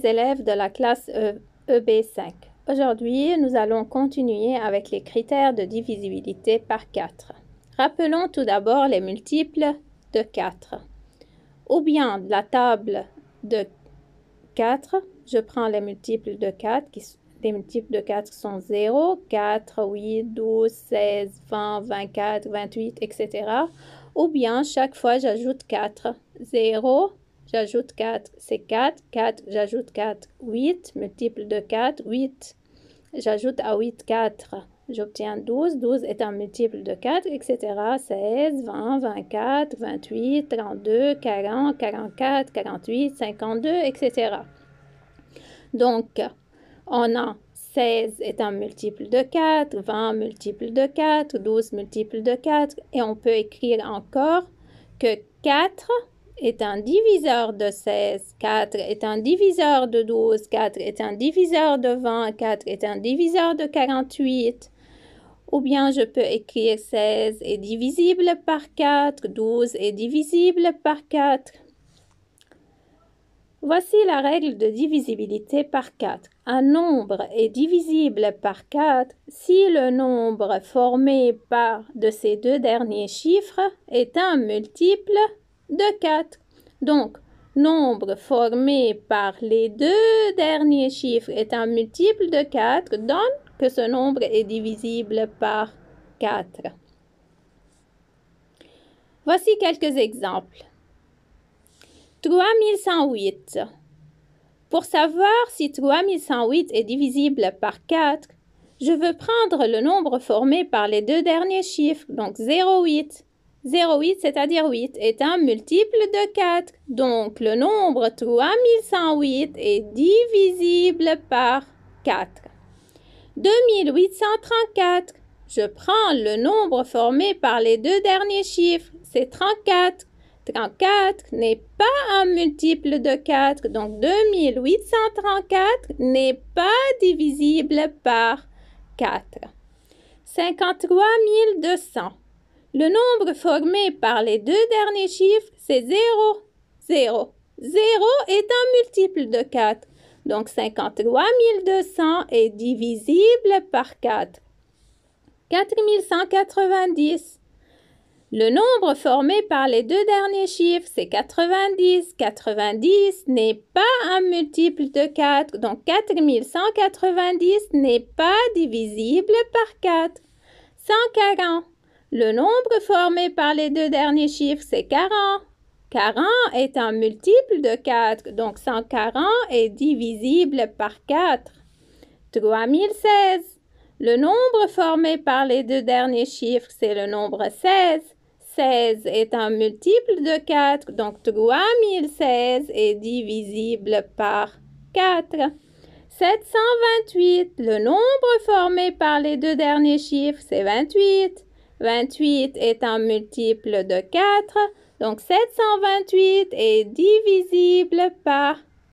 les élèves de la classe EB5. Aujourd'hui, nous allons continuer avec les critères de divisibilité par 4. Rappelons tout d'abord les multiples de 4. Ou bien de la table de 4, je prends les multiples de 4, les multiples de 4 sont 0, 4, 8, 12, 16, 20, 24, 28, etc. Ou bien chaque fois j'ajoute 4. 0, j'ajoute 4, c'est 4. 4, j'ajoute 4, 8. Multiple de 4, 8. J'ajoute à 8, 4. J'obtiens 12. 12 est un multiple de 4, etc. 16, 20, 24, 28, 32, 40, 44, 48, 52, etc. Donc, on a 16 est un multiple de 4, 20 multiple de 4, 12 multiple de 4. Et on peut écrire encore que 4 est un diviseur de 16, 4 est un diviseur de 12, 4 est un diviseur de 20, 4 est un diviseur de 48. Ou bien je peux écrire 16 est divisible par 4, 12 est divisible par 4. Voici la règle de divisibilité par 4. Un nombre est divisible par 4 si le nombre formé par de ces deux derniers chiffres est un multiple de 4. Donc, nombre formé par les deux derniers chiffres est un multiple de 4, donne que ce nombre est divisible par 4. Voici quelques exemples. 3108. Pour savoir si 3108 est divisible par 4, je veux prendre le nombre formé par les deux derniers chiffres, donc 0,8. 0,8, c'est-à-dire 8, est un multiple de 4. Donc, le nombre 3108 est divisible par 4. 2834. Je prends le nombre formé par les deux derniers chiffres, c'est 34. 34 n'est pas un multiple de 4, donc 2834 n'est pas divisible par 4. 53 200. Le nombre formé par les deux derniers chiffres, c'est 0. 0. 0 est un multiple de 4, donc 53 200 est divisible par 4. 4190. Le nombre formé par les deux derniers chiffres, c'est 90. 90 n'est pas un multiple de 4, donc 4190 n'est pas divisible par 4. 140. Le nombre formé par les deux derniers chiffres, c'est 40. 40 est un multiple de 4, donc 140 est divisible par 4. 3016. Le nombre formé par les deux derniers chiffres, c'est le nombre 16. 16 est un multiple de 4, donc 3016 est divisible par 4. 728. Le nombre formé par les deux derniers chiffres, c'est 28. 28 est un multiple de 4, donc 728 est divisible par